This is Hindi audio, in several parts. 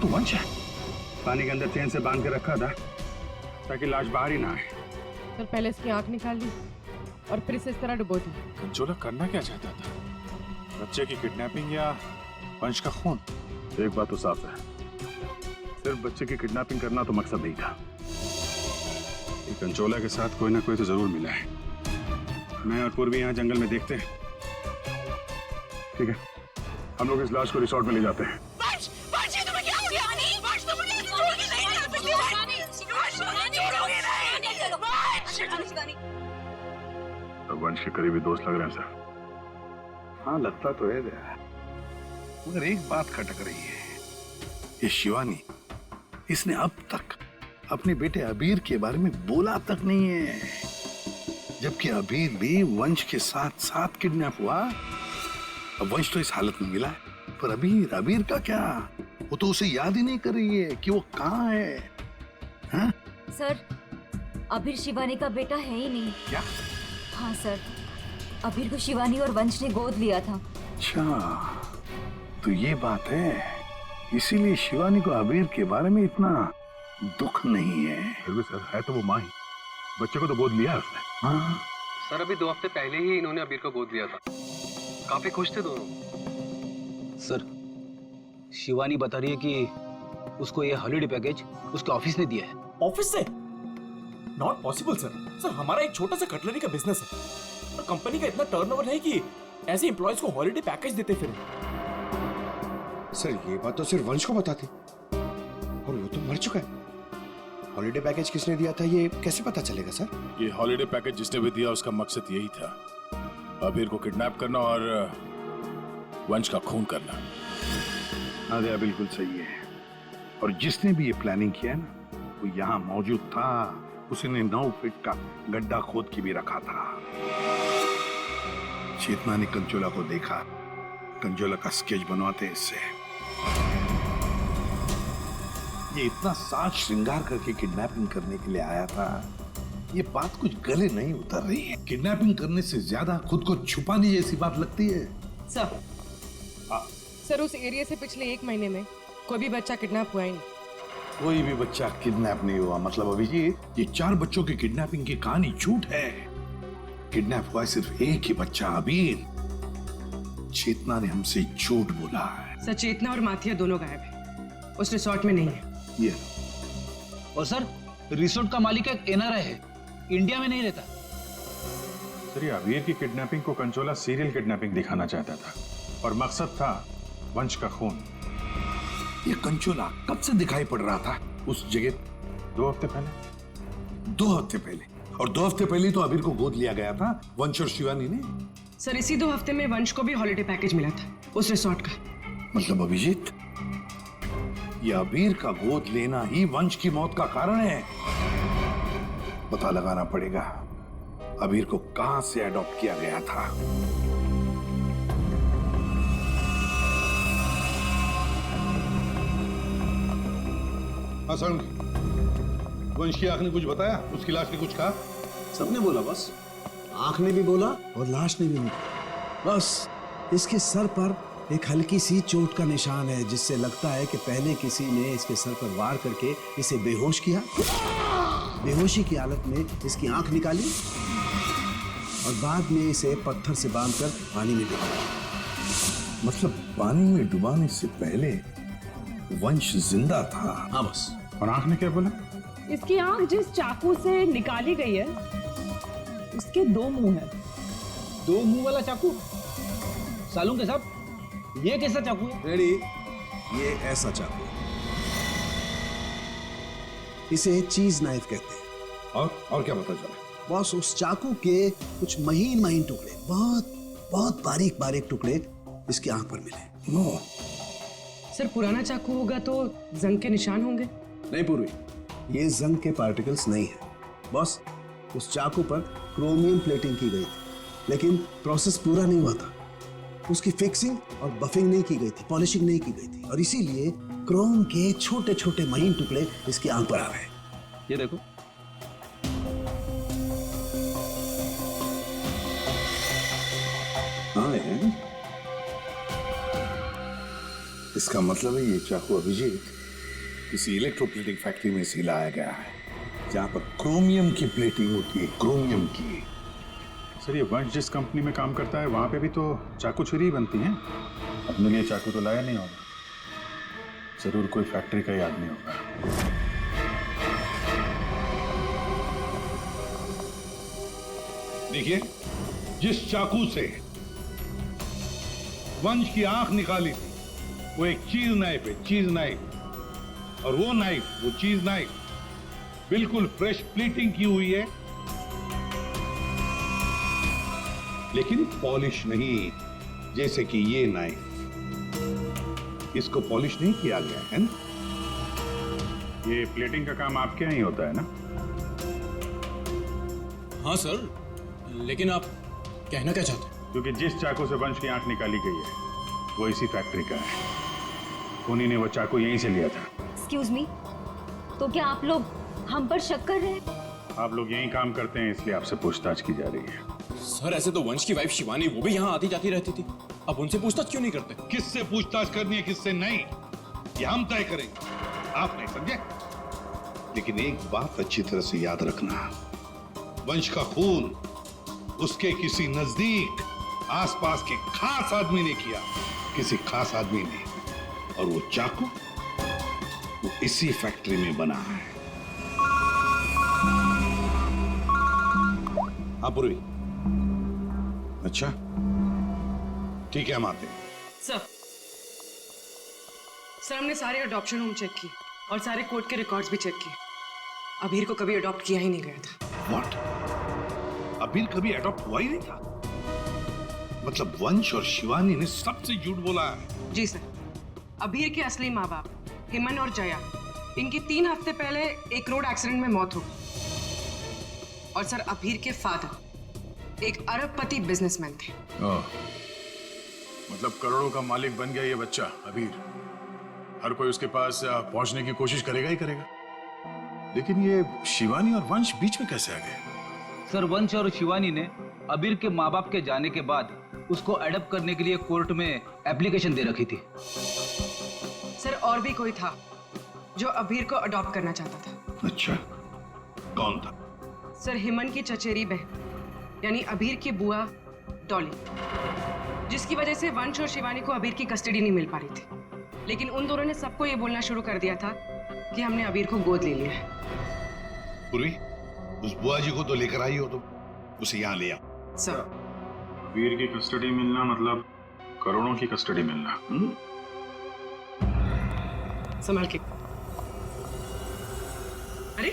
तो वंश है। पानी के अंदर चेन से बांध के रखा था ताकि लाश बाहर ही ना आए। सर पहले इसकी आंख निकाल ली और फिर इसे इस तरह डुबो दी। कंचोला करना क्या चाहता था? बच्चे की किडनैपिंग या वंश का खून? एक बात तो साफ है, सिर्फ बच्चे की किडनैपिंग करना तो मकसद नहीं था। कंचोला के साथ कोई ना कोई तो जरूर मिला है। मैं और पूर्वी यहाँ जंगल में देखते हैं। ठीक है, हम लोग इस लाश को रिसोर्ट में ले जाते हैं। तो वंश के करीबी दोस्त लग रहे हैं सर। हाँ लगता तो है, मगर एक बात खटक रही है। ये शिवानी, इसने अब तक अपने बेटे अबीर के बारे में बोला तक नहीं है, जबकि अबीर भी वंश के साथ साथ किडनैप हुआ। अब वंश तो इस हालत में मिला है, पर अबीर का क्या? वो तो उसे याद ही नहीं कर रही है कि वो कहाँ है। हाँ? सर, अबीर शिवानी का बेटा है ही नहीं। क्या? हाँ सर, अबीर को शिवानी और वंश ने गोद लिया था। अच्छा, तो ये बात है, इसीलिए शिवानी को अबीर के बारे में इतना दुख नहीं है। फिर भी सर, है तो वो माँ ही। बच्चे को तो गोद लिया है उसने। हाँ सर, अभी 2 हफ्ते पहले ही इन्होंने अबीर को गोद लिया था। काफी खुश थे दोनों। सर, शिवानी बता रही है कि उसको ये हॉलिडे पैकेज उसके ऑफिस ने दिया है। ऑफिस से? Not possible sir. सर, हमारा एक छोटा सा कटलरी का बिजनेस है और कंपनी का इतना टर्नओवर है कि ऐसे एम्प्लॉयज को हॉलिडे पैकेज देते फिर। सर, ये बात तो सिर्फ वंश को बताते, और वो तो मर चुका है। हॉलिडे पैकेज किसने दिया था ये कैसे पता चलेगा सर? ये हॉलिडे पैकेज जिसने भी दिया उसका मकसद यही था, अबीर को किडनैप करना और वंश का खून करना। नादिया बिल्कुल सही है, और जिसने भी ये प्लानिंग किया ना, वो यहाँ मौजूद था। उसने 9 फीट का गड्ढा खोद के भी रखा था। चेतना ने कंचोला को देखा, कंचोला का स्केच बनवाते इससे। ये इतना साज श्रृंगार करके किडनैपिंग करने के लिए आया था, ये बात कुछ गले नहीं उतर रही है। किडनैपिंग करने से ज्यादा खुद को छुपाने जैसी बात लगती है। सर, सर उस एरिया से पिछले 1 महीने में कोई भी बच्चा किडनैप हुआ ही नहीं। कोई भी बच्चा किडनैप नहीं हुआ मतलब अभिजीत, ये 4 बच्चों की किडनैपिंग की कहानी झूठ है। किडनैप हुआ सिर्फ एक ही बच्चा, अबीर। चेतना ने हमसे झूठ बोला है। सर, चेतना और माथिया दोनों गायब है, उस रिसोर्ट में नहीं है। ये और सर, रिसोर्ट का मालिक एक एनआरआई है, इंडिया में नहीं रहता। सर, ये अबीर की किडनैपिंग को कंचोला सीरियल किडनैपिंग दिखाना चाहता था और मकसद था वंश का खून। ये कंचोला कब से दिखाई पड़ रहा था उस जगह? 2 हफ्ते पहले। 2 हफ्ते पहले, और 2 हफ्ते पहले तो अबीर को गोद लिया गया था वंश और शिवानी ने। सर, इसी 2 हफ्ते में वंश को भी हॉलिडे पैकेज मिला था उस रिसोर्ट का। मतलब अभिजीत, ये अबीर का गोद लेना ही वंश की मौत का कारण है। पता लगाना पड़ेगा अबीर को कहां से अडॉप्ट किया गया था। हसन, वंश की आंख ने कुछ बताया? उसकी लाश ने कुछ कहा? सबने बोला बस, आंख ने भी बोला और लाश ने भी बोला। बस इसके सर पर एक हल्की सी चोट का निशान है, जिससे लगता है कि पहले किसी ने इसके सर पर वार करके इसे बेहोश किया। बेहोशी की हालत में इसकी आंख निकाली और बाद में इसे पत्थर से बांधकर पानी में डुबाया। मतलब पानी में डुबाने से पहले वंश जिंदा था। हाँ बस। और आंख ने क्या बोला? इसकी आंख जिस चाकू से निकाली गई है उसके 2 मुंह हैं। 2 मुंह वाला चाकू? सालू के साहब, ये कैसा चाकू है? रेडी, ये ऐसा चाकू है, इसे चीज नाइफ कहते हैं। और क्या पता चला? बॉस, उस चाकू के कुछ महीन महीन टुकड़े, बहुत बहुत बारीक बारीक टुकड़े इसकी आंख पर मिले। नो, सर, पुराना चाकू होगा तो जंग के निशान होंगे। नहीं पूर्वी, ये जंग के पार्टिकल्स नहीं है। बॉस, उस चाकू पर क्रोमियम प्लेटिंग की गई थी, लेकिन प्रोसेस पूरा नहीं हुआ था। उसकी फिक्सिंग और बफिंग नहीं की गई थी, पॉलिशिंग नहीं की गई थी, और इसीलिए क्रोम के छोटे छोटे महीन टुकड़े इसकी आंख पर आ गए। ये देखो। हाँ है। इसका मतलब है ये चाकू अभिजीत किसी इलेक्ट्रोप्लेटिंग फैक्ट्री में इसे लाया गया है जहां पर क्रोमियम की प्लेटिंग होती है, क्रोमियम की। सर ये वंश जिस कंपनी में काम करता है वहां पे भी तो चाकू छुरी ही बनती हैं। अपने लिए चाकू तो लाया नहीं होगा, जरूर कोई फैक्ट्री का ही आदमी होगा। देखिए, जिस चाकू से वंश की आंख निकाली थी वो एक चीज नाइफ है, चीज नाइफ। और वो नाइफ, वो चीज नाइफ बिल्कुल फ्रेश प्लीटिंग की हुई है, लेकिन पॉलिश नहीं, जैसे कि ये नाइफ, इसको पॉलिश नहीं किया गया है ना। ये प्लेटिंग का काम आपके यहाँ ही होता है ना? हाँ सर, लेकिन आप कहना क्या चाहते हैं? क्योंकि जिस चाकू से वंश की आंख निकाली गई है वो इसी फैक्ट्री का है। उन्हीं ने वो चाकू यहीं से लिया था। एक्सक्यूज मी, तो क्या आप लोग हम पर शक कर रहे हैं? आप लोग यहीं काम करते हैं इसलिए आपसे पूछताछ की जा रही है। सर ऐसे तो वंश की वाइफ शिवानी वो भी यहाँ आती जाती रहती थी, अब उनसे पूछताछ क्यों नहीं करते? किससे पूछताछ करनी है, किससे नहीं, ये हम तय करेंगे, आप नहीं, समझे? लेकिन एक बात अच्छी तरह से याद रखना, वंश का खून उसके किसी नजदीक आसपास के खास आदमी ने किया, किसी खास आदमी ने, और वो चाकू वो इसी फैक्ट्री में बना है। हाँ पूर्वी, अच्छा ठीक है, हम आते हैं। सर हमने सारे अडॉप्शन होम चेक किए और सारे कोर्ट के रिकॉर्ड्स भी चेक किए। अबीर को कभी अडॉप्ट किया ही नहीं गया था। व्हाट? अबीर कभी अडॉप्ट हुआ ही नहीं था? मतलब वंश और शिवानी ने सबसे झूठ बोला है? जी सर, अबीर के असली माँ बाप हेमन और जया, इनकी 3 हफ्ते पहले एक रोड एक्सीडेंट में मौत हो गई। और सर अबीर के फादर एक अरबपति बिजनेसमैन थे। मतलब करोड़ों का मालिक बन गया ये बच्चा अबीर। हर कोई उसके पास पहुंचने की कोशिश करेगा ही करेगा। लेकिन ये शिवानी और वंश बीच में कैसे आ गए? सर वंश और शिवानी ने अबीर के माँ बाप के जाने के बाद उसको अडॉप्ट करने के लिए कोर्ट में एप्लीकेशन दे रखी थी। सर और भी कोई था जो अबीर को अडॉप्ट करना चाहता था। अच्छा, कौन था? सर हेमन की चचेरी बहन यानी अबीर की बुआ डॉली, जिसकी वजह से वंश और शिवानी को अबीर की कस्टडी नहीं मिल पा रही थी। लेकिन उन दोनों ने सबको ये बोलना शुरू कर दिया था कि हमने अबीर को गोद ले लिया है। पूर्वी, उस बुआ जी को तो लेकर आई हो, तो उसे यहाँ ले आओ। सर वीर की कस्टडी मिलना मतलब करोड़ों की कस्टडी मिलना। संभाल के। अरे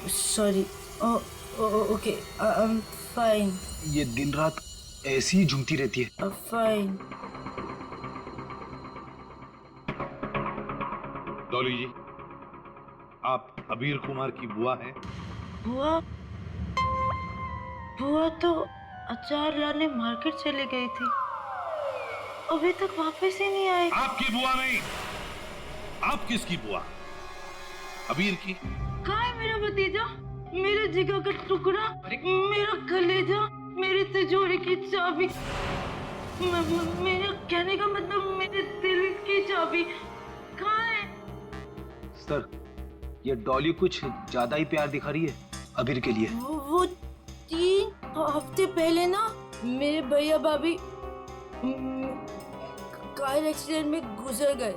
sorry, okay, I am fine. ये दिन रात ऐसी ही झूमती रहती है। फाइन। डॉली जी, आप अबीर कुमार की बुआ हैं? बुआ? बुआ तो अचार लाने मार्केट चली गई थी, अभी तक वापस ही नहीं आई। आपकी बुआ नहीं, आप किसकी बुआ? अबीर की? कहाँ है मेरा भतीजा, मेरे जिगर का टुकड़ा, मेरा कलेजा, मेरी तिजोरी की चाबी, मेरा कहने का मतलब मेरे दिल की चाबी कहाँ है? सर ये डॉली कुछ ज्यादा ही प्यार दिखा रही है अबीर के लिए। वो 3 हफ्ते पहले ना मेरे भैया भाभी कार एक्सीडेंट में गुजर गए।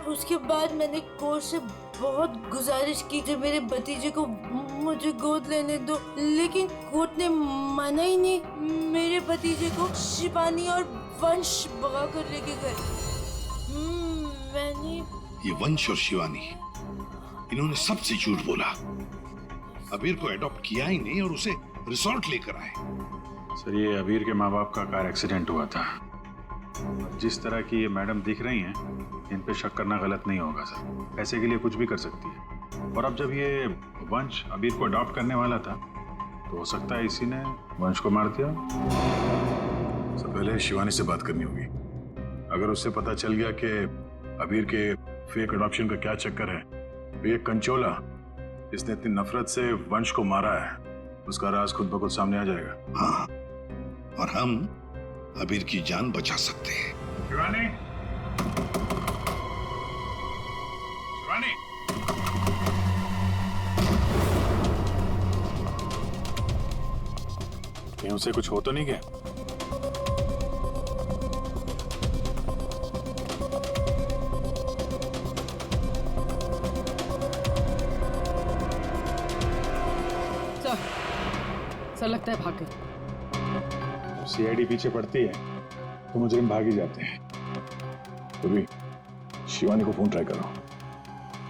उसके बाद मैंने कोर्ट से बहुत गुजारिश की कि मेरे भतीजे को मुझे गोद लेने दो, लेकिन कोर्ट ने माना ही नहीं। मेरे भतीजे को शिवानी और वंश भगा कर लेके गए। मैंने ये वंश और शिवानी, इन्होंने सबसे झूठ बोला। अबीर को एडॉप्ट किया ही नहीं और उसे रिसोर्ट लेकर आए। सर ये अबीर के माँ बाप का कार एक्सीडेंट हुआ था। जिस तरह की ये मैडम दिख रही हैं, इन पे शक करना गलत नहीं होगा सर। पैसे के लिए कुछ भी कर सकती है। और अब जब ये वंश अबीर को अडॉप्ट करने वाला था तो हो सकता है इसी ने वंश को मार दिया। सबसे पहले शिवानी से बात करनी होगी। अगर उससे पता चल गया कि अबीर के फेक अडॉप्शन का क्या चक्कर है तो ये कंचोला इसने इतनी नफरत से वंश को मारा है, उसका राज खुद ब खुद सामने आ जाएगा। हाँ, और हम अबीर की जान बचा सकते हैं। शिवानी, शिवानी, कहीं उसे कुछ हो तो नहीं गया? सर लगता है भाग गई। सीआईडी पीछे पड़ती है तो मुजरिम भाग ही जाते हैं। तो भी शिवानी को फोन ट्राई करो।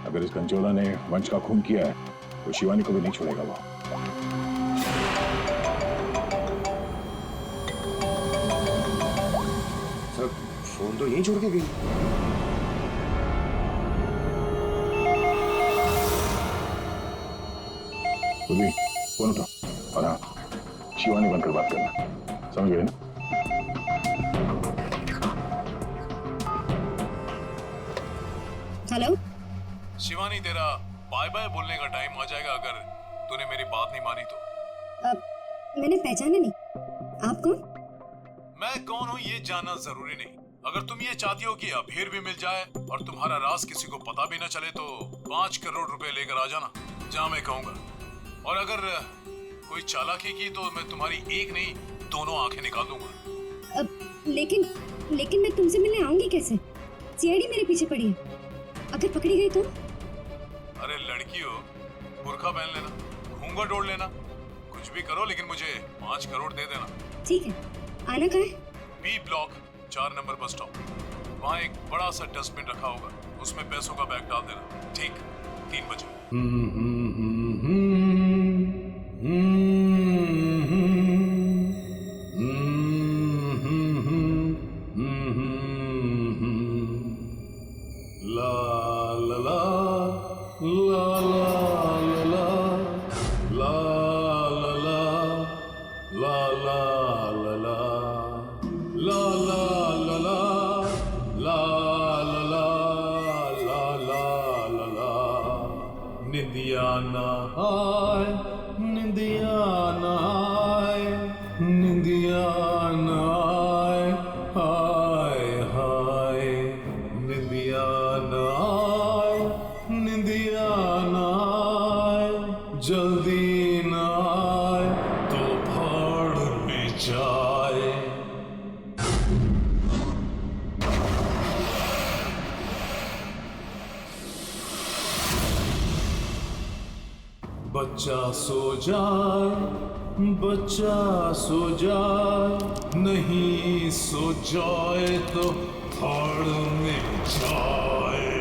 अगर इस कंचोला ने वंश का खून किया है तो शिवानी को भी नहीं छोड़ेगा वो। सर फोन तो यहीं छोड़ के गई। तो भी फोन उठा और हाँ, शिवानी बनकर बात करना, समझ गए ना? हेलो शिवानी, तेरा बाय बाय बोलने का टाइम आ जाएगा अगर तूने मेरी बात नहीं मानी तो। मैंने पहचाना नहीं, आप कौन? मैं कौन हूँ ये जानना जरूरी नहीं। अगर तुम ये चाहती हो कि अभीर भी मिल जाए और तुम्हारा राज किसी को पता भी ना चले तो 5 करोड़ रुपए लेकर आ जाना, जहाँ मैं कहूँगा। और अगर कोई चालाकी की तो मैं तुम्हारी एक नहीं 2 आंखें निकाल दूंगा। लेकिन मैं तुमसे मिलने आऊंगी कैसे? सीआईडी मेरे पीछे पड़ी है, अगर पकड़ी गई तो? अरे लड़की हो, बुर्का पहन लेना, घूंघट ओढ़ लेना, कुछ भी करो लेकिन मुझे 5 करोड़ दे देना। ठीक है, आना कहाँ है? B block 4 number bus stop. वहाँ एक बड़ा सा डस्टबिन रखा होगा, उसमें पैसों का बैग डाल देना। ठीक 3 बजे। निंदिया ना आए, निंदिया ना आए, निंदिया ना आए, हाय हाय, निंदिया ना आए, निंदिया ना आए, जल्दी ना आए तो भाड़ में जाए। बच्चा सो जाए, बच्चा सो जाए, नहीं सो जाए तो भाड़ में जाए।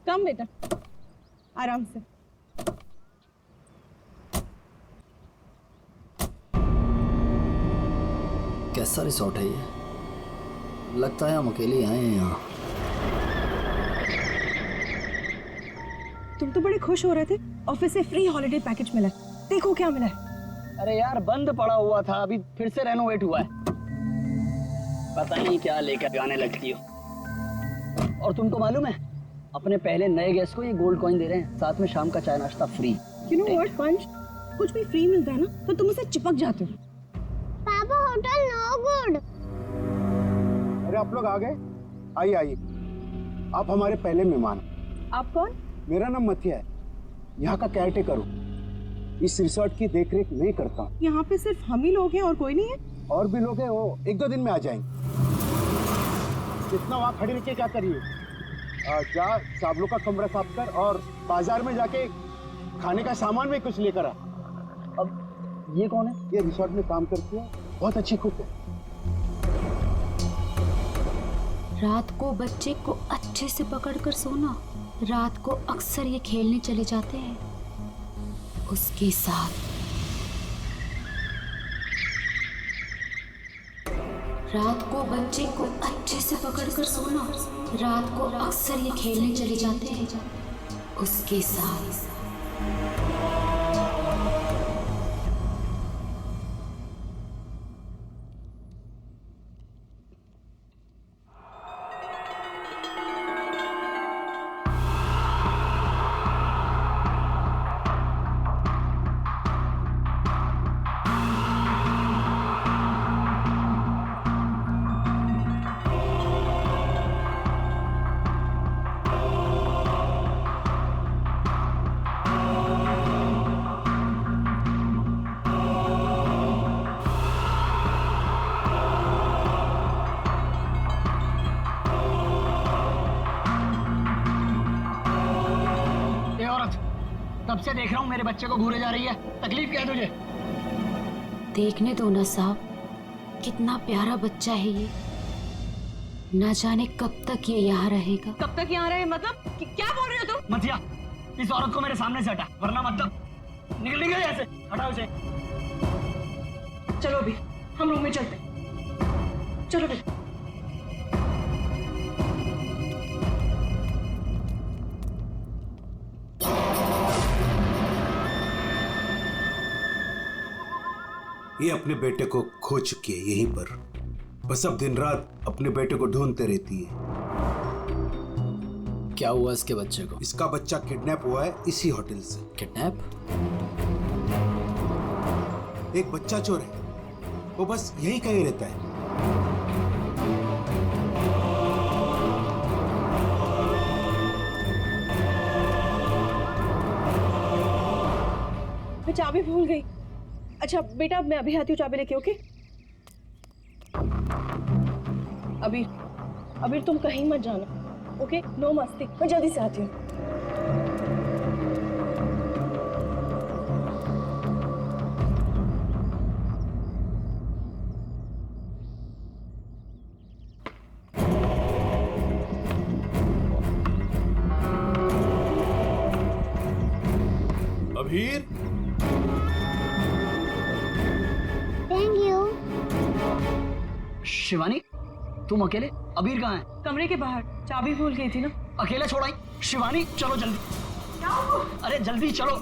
कम बेटा, आराम से। कैसा रिसोर्ट है ये? लगता है हम अकेले आए हैं यहाँ। तुम तो बड़े खुश हो रहे थे, ऑफिस से फ्री हॉलिडे पैकेज मिला। देखो क्या मिला है। अरे यार बंद पड़ा हुआ था, अभी फिर से रेनोवेट हुआ है। पता नहीं क्या लेकर आने लगती हो। और तुमको मालूम है, अपने पहले नए गेस्ट को ये गोल्ड कॉइन दे रहे हैं, साथ में शाम का चाय नाश्ता फ्री। यू नो व्हाट पंच, कुछ भी फ्री मिलता है ना तो तुम उसे चिपक जाते हो। पापा होटल नो गुड। अरे आप लोग आ गए? आइए आइए, आप हमारे पहले मेहमान। आप कौन? मेरा नाम मथिया है, यहाँ का केयरटेकर हूँ। इस रिसोर्ट की देखरेख मैं करता हूँ। यहाँ पे सिर्फ हम ही लोग हैं और कोई नहीं है? और भी लोग हैं, वो 1-2 दिन में आ जाएंगे। इतना वहाँ खड़े रह के क्या करिए, जा चावलों का कमरा साफ कर और बाजार में जाके खाने का सामान भी कुछ लेकर आ। अब ये कौन है? ये रिसोर्ट में काम करती है, बहुत अच्छी कुक है। रात को बच्चे को अच्छे से पकड़कर सोना। रात को अक्सर ये खेलने चले जाते हैं उसके साथ। रात को बच्चे को अच्छे से पकड़कर सोना। रात को अक्सर ये खेलने चले जाते हैं उसके साथ। तब से देख रहा हूँ मेरे बच्चे को घूरे जा रही है। तकलीफ क्या है तुझे? देखने दो ना साहब, कितना प्यारा बच्चा है ये। ना जाने कब तक ये यहाँ रहेगा। कब तक यहाँ रहे मतलब? क्या बोल रहे हो तुम? मतिया, इस औरत को मेरे सामने से हटा, वरना मतलब निकल गए ऐसे। हटाओ इसे। चलो अभी हम रूम में चलते हैं। चलो बेटा। ये अपने बेटे को खो चुकी है यहीं पर। बस अब दिन रात अपने बेटे को ढूंढते रहती है। क्या हुआ इसके बच्चे को? इसका बच्चा किडनैप हुआ है इसी होटल से। किडनैप? एक बच्चा चोर है, वो बस यही कहीं रहता है। मैं चाबी भूल गई। अच्छा बेटा मैं अभी आती हूँ चाबी लेके। ओके अभी तुम कहीं मत जाना। ओके नो मस्ती। मैं जल्दी से आती हूँ। Abhir thank you. शिवानी तुम अकेले? अबीर कहाँ है? कमरे के बाहर। चाबी भूल गई थी ना। अकेले छोड़ाई? शिवानी चलो जल्दी। क्या हुआ? अरे जल्दी चलो।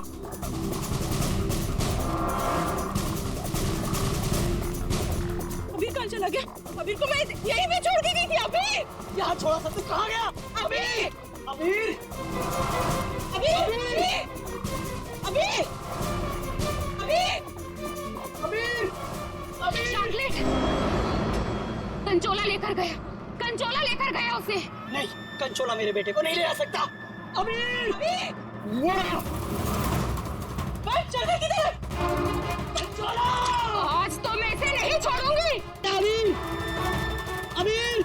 अबीर कहाँ चला गया? अबीर को मैं यहीं पे छोड़ के गई थी। अबीर यहाँ छोड़ा था तो कहाँ गया? अबीर अबीर अबीर अबीर अबीर अबीर चॉकलेट कंचोला लेकर गया। कंचोला लेकर गया उसे। नहीं, कंचोला मेरे बेटे को नहीं ले आ सकता। अबीर चल किधर? कंचोला आज तो मैं इसे नहीं छोड़ूंगी। अबीर अबीर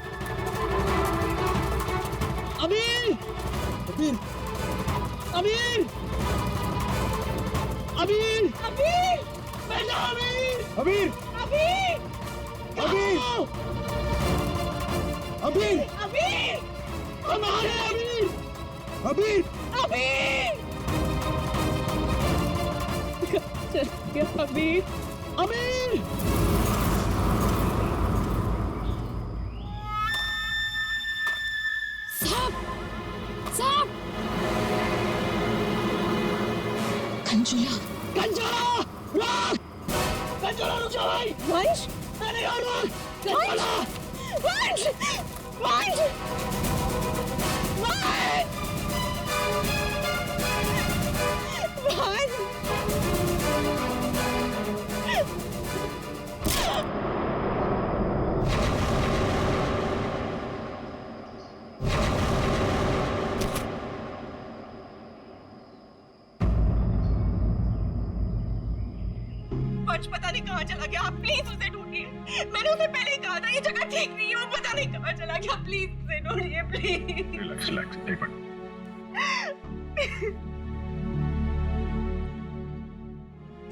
अबीर अबीर अबीर अबीर अबीर बेटा अबीर अबीर अबीर अबीर अबीर हमारे अबीर अबीर अबीर चल गया अबीर। अबीर साहब कंचोला कंचोला रुक! कंचोला रुक जाओ भाई। वंश मैंने कहा रुक! कंचोला वंश वंश पता नहीं कहाँ चला गया। आप प्लीज उसे ढूंढिए। मैंने उसे पहले ही कहा था ये जगह ठीक नहीं है। वो पता नहीं कहाँ चला गया। प्लीज उसे ढूंढिए प्लीज। रिलैक्स रिलैक्स एक मिनट।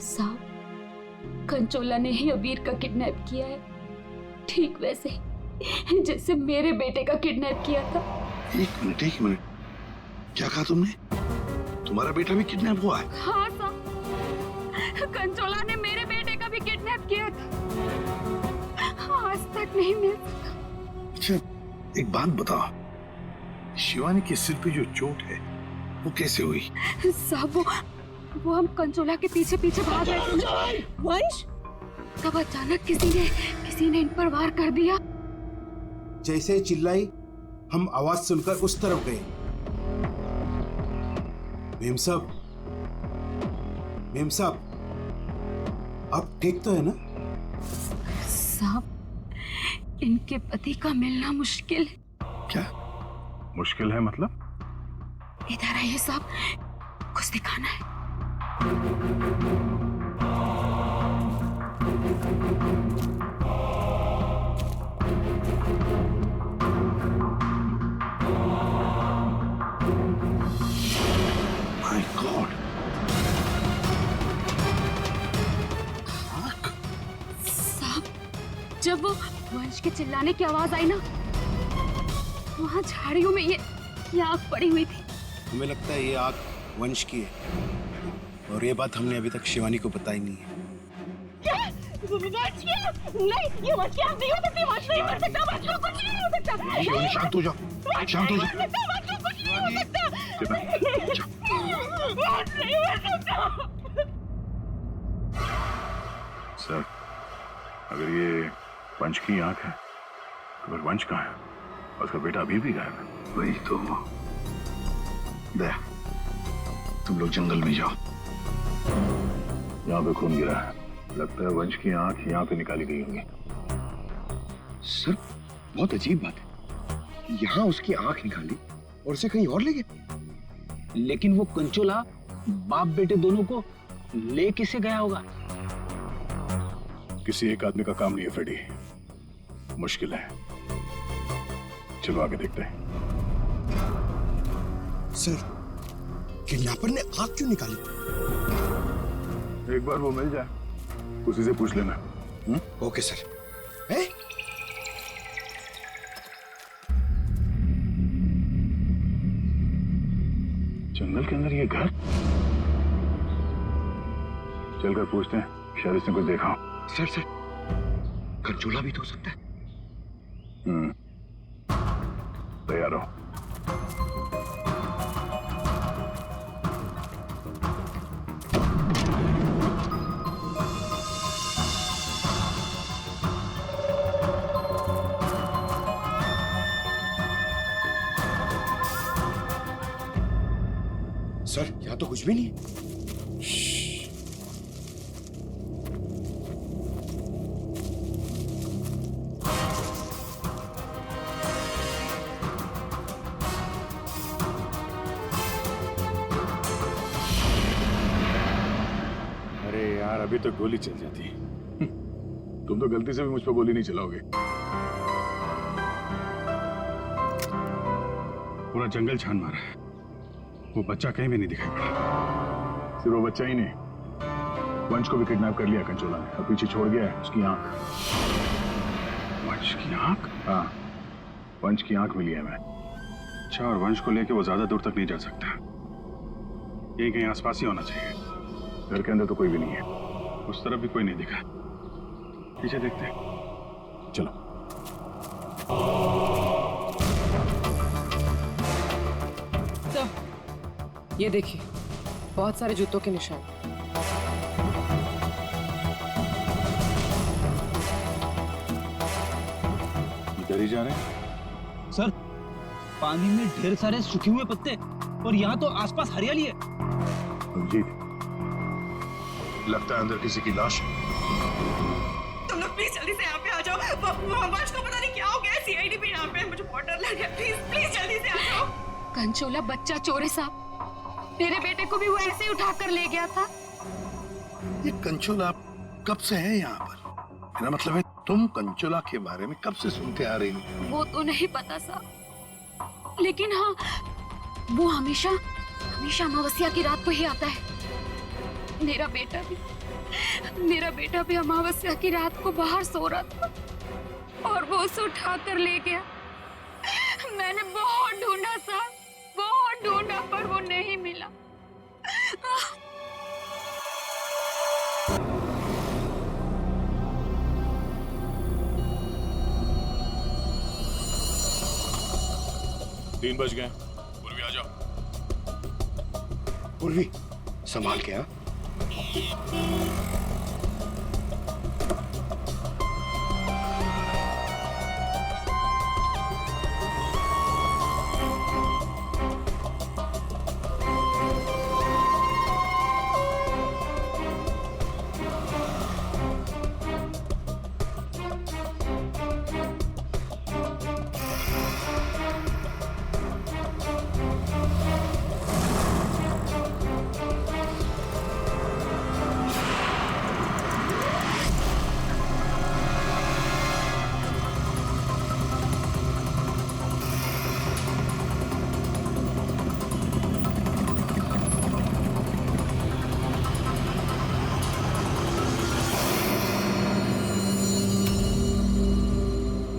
साहब कंचोला ने ही अबीर का किडनैप किया है। ठीक वैसे जैसे मेरे बेटे का किडनैप किया था। एक मिनट, क्या कहा तुमने? तुम्हारा बेटा भी किडनैप हुआ है? हाँ साहब, कंचोला ने मेरे बेटे का भी किडनैप किया था, आज तक नहीं मिल सका। अच्छा, एक बात बताओ, शिवानी के सिर पे जो चोट है वो कैसे हुई? साहब वो हम कंचोला के पीछे पीछे भाग रहे थे ना, वंश, तब अचानक किसी ने इन पर वार कर दिया। जैसे ही चिल्लाई हम आवाज सुनकर उस तरफ गए। मेम साहब आप ठीक तो है ना? साहब इनके पति का मिलना मुश्किल है। क्या मुश्किल है मतलब? इधर आइए साहब, कुछ दिखाना है। माय गॉड, साहब जब वो वंश के चिल्लाने की आवाज आई ना, वहाँ झाड़ियों में ये आग पड़ी हुई थी। हमें लगता है ये आग वंश की है, और ये बात हमने अभी तक शिवानी को बताई नहीं है। क्या? वंश की आग? नहीं, ये वंश की आग नहीं हो सकती, वंश नहीं मर सकता, वंश को कुछ नहीं हो सकता। शिवानी शांत हो जाओ, शांत हो जाओ। वंश को कुछ नहीं हो सकता। वंश नहीं मर सकता। सर, अगर ये वंश की आंख है तो फिर वंश कहाँ है? और उसका बेटा अभी भी गायब है। वही तो। दया, तुम लोग जंगल में जाओ। यहाँ पे खून गिरा है, लगता है वंश की आंख यहाँ पे निकाली गई होगी। सर बहुत अजीब बात है, यहाँ उसकी आंख निकाली और उसे कहीं और ले गए। लेकिन वो कंचोला बाप बेटे दोनों को ले किसे गया होगा? किसी एक आदमी का काम नहीं है फ्रेडी, मुश्किल है। चलो आगे देखते हैं। सर किडनैपर ने आंख क्यों निकाली? एक बार वो मिल जाए, उसी से पूछ लेना। Okay sir. जंगल के अंदर ये घर, चलकर पूछते हैं, शायद इसने कुछ देखा हो। सर कंचोला भी तो हो सकता है। तैयार हो। सर यहाँ तो कुछ भी नहीं है। यार अभी तो गोली चल जाती। तुम तो गलती से भी मुझ पर गोली नहीं चलाओगे। पूरा जंगल छान मारा है, वो बच्चा कहीं भी नहीं दिखाई पड़ा। सिर्फ वो बच्चा ही नहीं, वंश को भी किडनैप कर लिया कंचोला ने, और पीछे छोड़ गया है उसकी आंख। वंश की आंख? हाँ, वंश की आंख मिली है मैं। अच्छा, और वंश को लेके वो ज्यादा दूर तक नहीं जा सकता, यही कहीं आसपास ही होना चाहिए। घर के अंदर तो कोई भी नहीं है, उस तरफ भी कोई नहीं दिखा। पीछे देखते हैं, चलो। तो ये देखिए, बहुत सारे जूतों के निशान। इधर ही जा रहे हैं। सर, पानी में ढेर सारे सूखे हुए पत्ते, और यहाँ तो आसपास हरियाली है। अभिजीत, लगता है अंदर किसी की लाश है। तुम लोग प्लीज जल्दी से यहाँ पे आ जाओ। वंश को पता नहीं क्या हो गया, सीआईडी भी यहाँ पे है, मुझे बहुत डर लग रहा है। प्लीज जल्दी से आ जाओ। कंचोला बच्चा चोर है साहब, मेरे बेटे को भी वो ऐसे ही उठा कर ले गया था। ये कंचोला कब से है यहाँ पर? मेरा मतलब है तुम कंचोला के बारे में कब से सुनते आ रही हो? वो तो नहीं पता साहब, लेकिन हाँ, वो हमेशा अमावस्या की रात को ही आता है। मेरा बेटा भी अमावस्या की रात को बाहर सो रहा था, और वो उसे उठा कर ले गया। मैंने बहुत ढूंढा सर, बहुत ढूंढा, पर वो नहीं मिला। तीन बज गए। पूर्वी आ जाओ। पूर्वी संभाल के। हाँ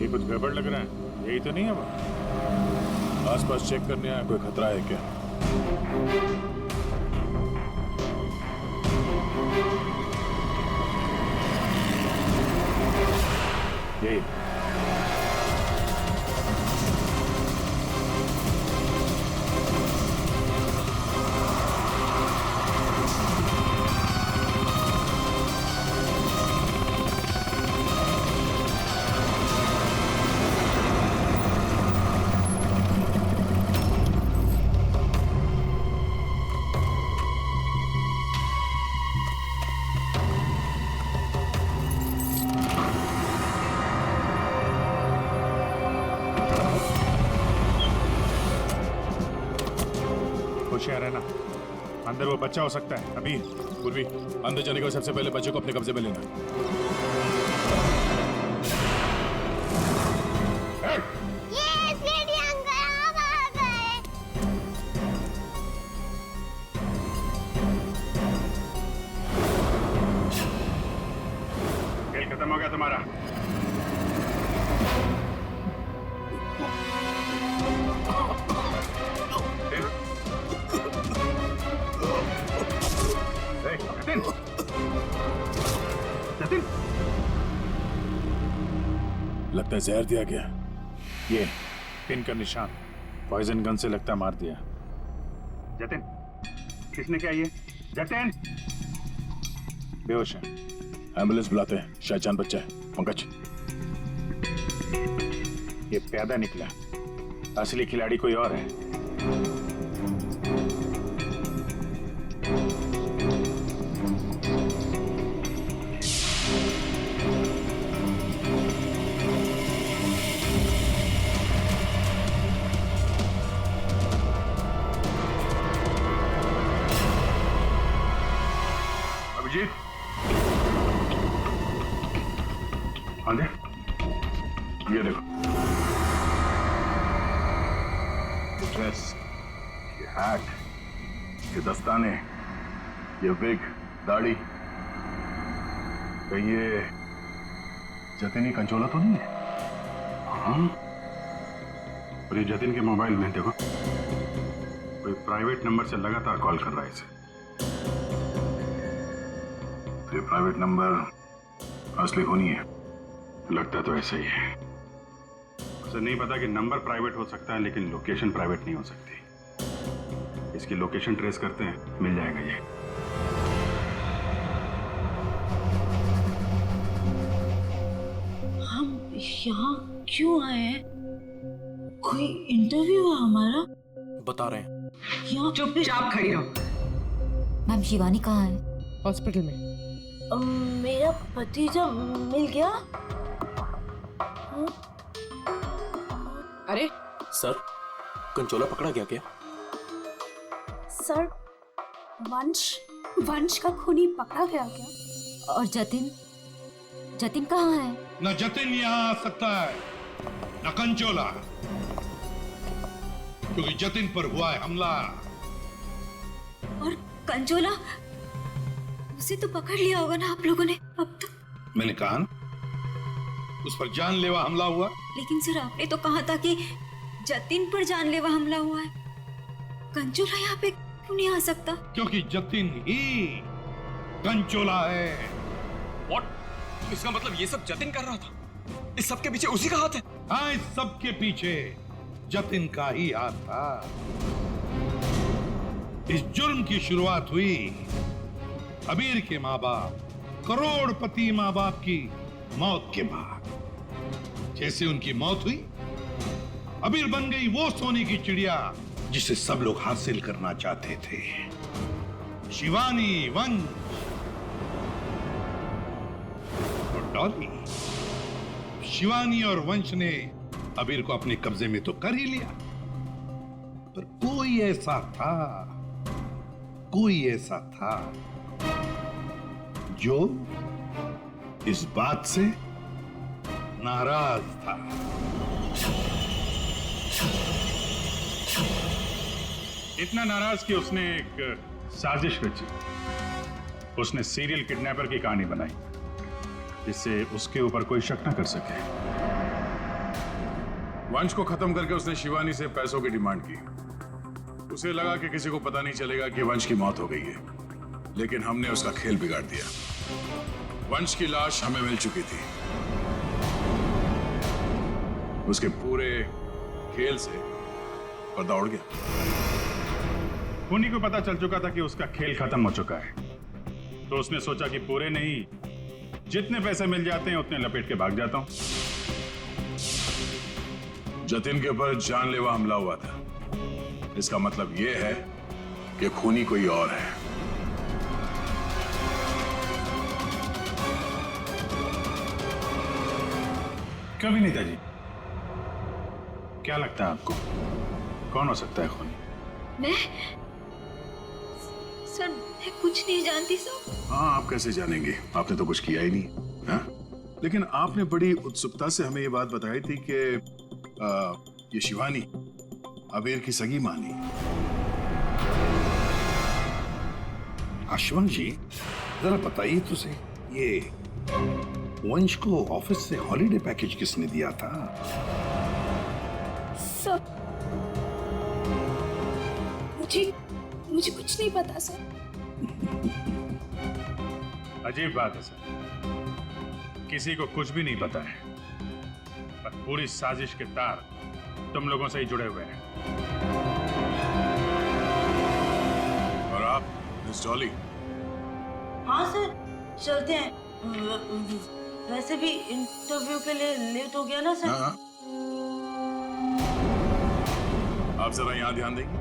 कुछ गड़बड़ लग रहा है, यही तो नहीं है वो? आसपास चेक करने आया, कोई खतरा है क्या? यही होशियार रहना, अंदर वो बच्चा हो सकता है। अभी पूर्वी, अंदर जाने के बाद सबसे पहले बच्चे को अपने कब्जे में लेना। खेल खत्म हो गया तुम्हारा। जतिन, लगता है जहर दिया गया। ये पिन का निशान पॉइजन गन से लगता मार दिया। जतिन, किसने किया ये? जतिन बेहोश है। एम्बुलेंस बुलाते हैं, शायद जान बच्चा है। पंकज, ये प्यादा निकला, असली खिलाड़ी कोई और है। अभिजीत, हाँ दे, ये देखो, ड्रेस, ये हैट, ये दस्ताने, ये विग, दाढ़ी, कहीं ये जतिन ही कंचोला तो नहीं है? हाँ, और ये जतिन के मोबाइल में देखो, कोई प्राइवेट नंबर से लगातार कॉल कर रहा है इसे। ये प्राइवेट नंबर असली होनी है, लगता तो ऐसा ही है। उसे नहीं पता कि नंबर प्राइवेट हो सकता है, लेकिन लोकेशन प्राइवेट नहीं हो सकती। इसकी लोकेशन ट्रेस करते हैं, मिल जाएगा ये। हम यहाँ क्यों आए हैं? कोई इंटरव्यू है हमारा? बता रहे हैं। यहाँ चुपचाप खड़ी रहो। मैम शिवानी कहाँ है? हॉस्पिटल में। मेरा भतीजा मिल गया? अरे सर, कंचोला पकड़ा गया क्या? सर, वंश का खूनी पकड़ा गया क्या? और जतिन कहाँ है? न जतिन यहाँ आ सकता है, न कंचोला, क्योंकि जतिन पर हुआ है हमला। और कंचोला, उसे तो पकड़ लिया होगा ना आप लोगों ने अब तक? मैंने कहा ना, उस पर जानलेवा हमला हुआ। लेकिन सर आपने तो कहा था कि जतिन पर जानलेवा हमला हुआ है। कंचोला यहाँ पे क्यों नहीं आ सकता? क्योंकि जतिन ही कंचोला है। व्हाट? इसका मतलब ये सब जतिन कर रहा था? इस सब के पीछे उसी का हाथ है? हाँ, इस सब के पीछे जतिन का ही हाथ था। इस जुर्म की शुरुआत हुई अबीर के माँ बाप, करोड़पति माँ बाप की मौत के बाद। जैसे उनकी मौत हुई, अबीर बन गई वो सोने की चिड़िया जिसे सब लोग हासिल करना चाहते थे, शिवानी, वंश और डॉली। शिवानी और वंश ने अबीर को अपने कब्जे में तो कर ही लिया, पर कोई ऐसा था जो इस बात से नाराज था। इतना नाराज कि उसने एक साजिश रची। उसने सीरियल किडनैपर की कहानी बनाई जिससे उसके ऊपर कोई शक न कर सके। वंश को खत्म करके उसने शिवानी से पैसों की डिमांड की। उसे लगा कि किसी को पता नहीं चलेगा कि वंश की मौत हो गई है, लेकिन हमने उसका खेल बिगाड़ दिया। वंश की लाश हमें मिल चुकी थी। उसके पूरे खेल से पर्दा उड़ गया। खूनी को पता चल चुका था कि उसका खेल खत्म हो चुका है, तो उसने सोचा कि पूरे नहीं, जितने पैसे मिल जाते हैं उतने लपेट के भाग जाता हूं। जतिन के ऊपर जानलेवा हमला हुआ था। इसका मतलब यह है कि खूनी कोई और है। कविनीता जी, क्या लगता है आपको कौन हो सकता है खूनी? मैं? सर मैं कुछ नहीं जानती सर। हाँ, आप कैसे जानेंगे? आपने तो कुछ किया ही नहीं। हाँ? लेकिन आपने बड़ी उत्सुकता से हमें ये बात बताई थी कि ये शिवानी अबीर की सगी मानी। अश्वन जी, जरा बताइए तो सही, ये वंश को ऑफिस से हॉलिडे पैकेज किसने दिया था? सर मुझे कुछ नहीं पता सर। अजीब बात है सर, किसी को कुछ भी नहीं पता है, पर पूरी साजिश के तार तुम लोगों से ही जुड़े हुए हैं। और आप मिस डॉली? हाँ सर, चलते हैं। वैसे भी इंटरव्यू के लिए लेट हो गया ना सर। हाँ। आप जरा यहाँ ध्यान देंगे?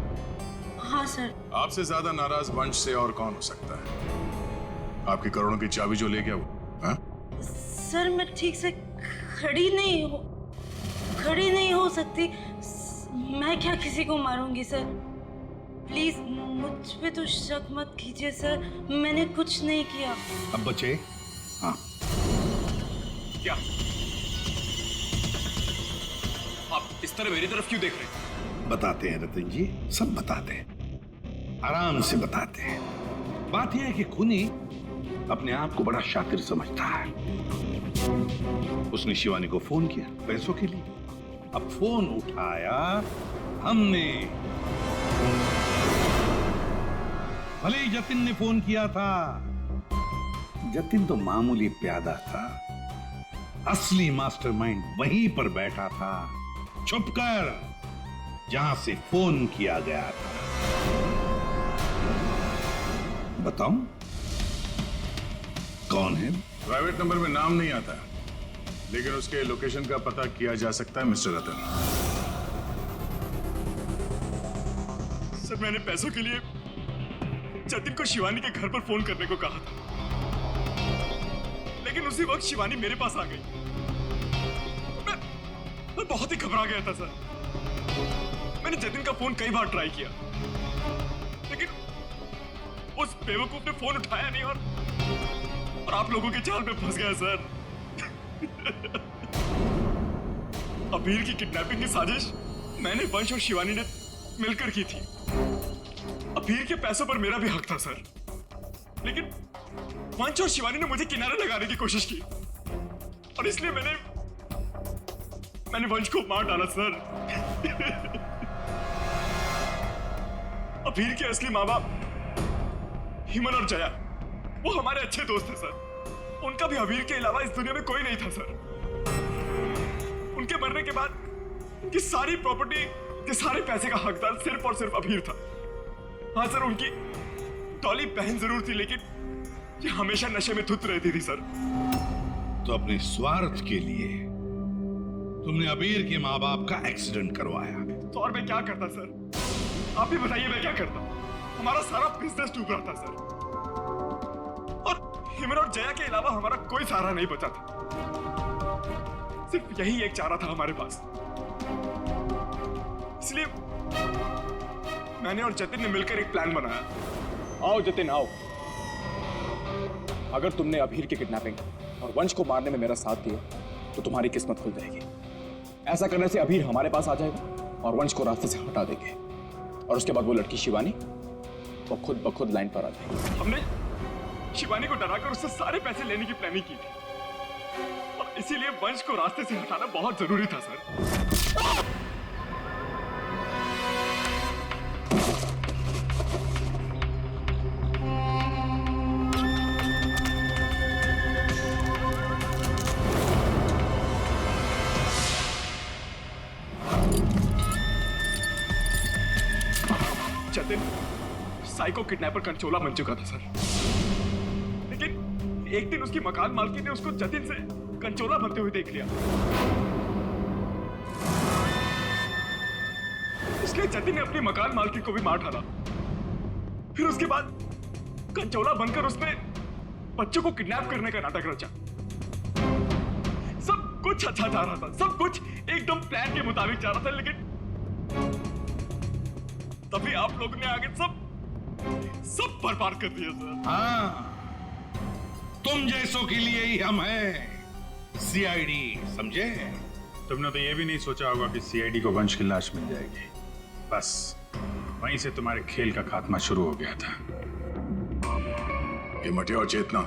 हाँ सर। आपसे ज्यादा नाराज वंश से और कौन हो सकता है? आपकी करोड़ों की चाबी जो ले गया वो। हाँ? सर मैं ठीक से खड़ी नहीं हो सकती। मैं क्या किसी को मारूंगी सर? प्लीज मुझ पे तो शक मत कीजिए सर, मैंने कुछ नहीं किया। अब बचे? हाँ। क्या आप इस तरह मेरी तरफ क्यों देख रहे हैं? बताते हैं रतन जी, सब बताते हैं, आराम से बताते हैं। बात यह है कि खूनी अपने आप को बड़ा शातिर समझता है। उसने शिवानी को फोन किया पैसों के लिए। अब फोन उठाया हमने। भले ही जतिन ने फोन किया था, जतिन तो मामूली प्यादा था, असली मास्टरमाइंड वहीं पर बैठा था, छुपकर, जहां से फोन किया गया था। बताऊं कौन है? प्राइवेट नंबर में नाम नहीं आता, लेकिन उसके लोकेशन का पता किया जा सकता है मिस्टर रतन। सर मैंने पैसों के लिए जतिन को शिवानी के घर पर फोन करने को कहा था, लेकिन उसी वक्त शिवानी मेरे पास आ गई। मैं बहुत ही घबरा गया था सर। मैंने जतिन का फोन कई बार ट्राई किया, लेकिन उस बेवकूफ ने फोन उठाया नहीं और आप लोगों के जाल में फंस गया सर। अबीर की किडनैपिंग की साजिश मैंने, वंश और शिवानी ने मिलकर की थी। अबीर के पैसों पर मेरा भी हक था सर, लेकिन वंश और शिवानी ने मुझे किनारे लगाने की कोशिश की और इसलिए मैंने मैंने वंश को मार डाला सर। अभीर के असली माँ बाप हिमन और जया वो हमारे अच्छे दोस्त हैं सर। उनका भी अभीर के अलावा इस दुनिया में कोई नहीं था सर। उनके मरने के बाद उनकी सारी प्रॉपर्टी के सारे पैसे का हकदार सिर्फ और सिर्फ अभीर था। हाँ सर, उनकी डॉली बहन जरूर थी, लेकिन ये हमेशा नशे में धुत रहती थी सर। तो अपने स्वार्थ के लिए तुमने अबीर के माँ बाप का एक्सीडेंट करवाया। तो और मैं क्या करता सर? आप ही बताइए मैं क्या करता? हमारा सारा बिजनेस डूब रहा था सर, और हिमन और जया के अलावा हमारा कोई सहारा नहीं बचा था। सिर्फ यही एक चारा था हमारे पास। इसलिए मैंने और जतिन ने मिलकर एक प्लान बनाया। आओ जतिन आओ। अगर तुमने अभीर की किडनैपिंग और वंश को मारने में मेरा साथ दिया तो तुम्हारी किस्मत खुल जाएगी। ऐसा करने से अभीर हमारे पास आ जाएगा और वंश को रास्ते से हटा देंगे, और उसके बाद वो लड़की शिवानी वो खुद ब खुद लाइन पर आ जाएगी। हमने शिवानी को डराकर उससे सारे पैसे लेने की प्लानिंग की थी, और इसीलिए वंश को रास्ते से हटाना बहुत जरूरी था सर। जतिन साइको किडनैपर कंचोला बन चुका था सर, लेकिन एक दिन उसकी मकान मालकिन ने उसको जतिन से कंचोला बनते हुए देख लिया। इसलिए जतिन ने अपनी मकान मालकिन को भी मार डाला। फिर उसके बाद कंचोला बनकर उसने बच्चों को किडनैप करने का नाटक रचा। सब कुछ अच्छा जा रहा था, सब कुछ एकदम प्लान के मुताबिक जा रहा था, लेकिन तभी आप लोगों ने आगे सब बर्बाद कर दिया सर। हाँ, तुम जैसों के लिए ही हम हैं सीआईडी, समझे? तुमने तो ये भी नहीं सोचा होगा कि सीआईडी को वंश की लाश मिल जाएगी। बस वहीं से तुम्हारे खेल का खात्मा शुरू हो गया था। ये मटिया और चेतना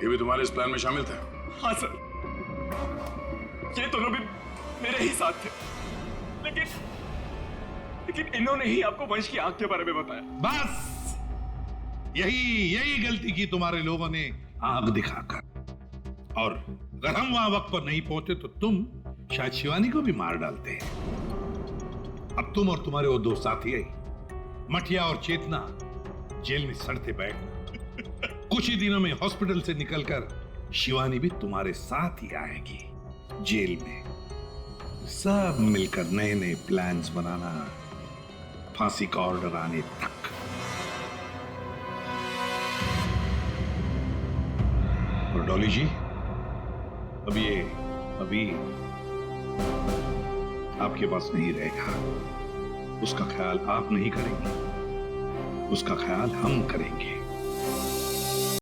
ये भी तुम्हारे इस प्लान में शामिल थे? हाँ सर, ये दोनों भी मेरे ही साथ थे, लेकिन इन्होंने ही आपको वंश की आंख के बारे में बताया। बस यही गलती की तुम्हारे लोगों ने आग दिखाकर, और अगर हम वहां वक्त पर नहीं पहुंचे तो तुम शायद शिवानी को भी मार डालते। अब तुम और तुम्हारे वो दो साथी मटिया और चेतना जेल में सड़ते बैठना। कुछ ही दिनों में हॉस्पिटल से निकलकर शिवानी भी तुम्हारे साथ ही आएगी जेल में। सब मिलकर नए नए प्लान्स बनाना, फांसी का ऑर्डर आने तक। और डॉली जी, अभी आपके पास नहीं रहेगा। उसका ख्याल आप नहीं करेंगे, उसका ख्याल हम करेंगे।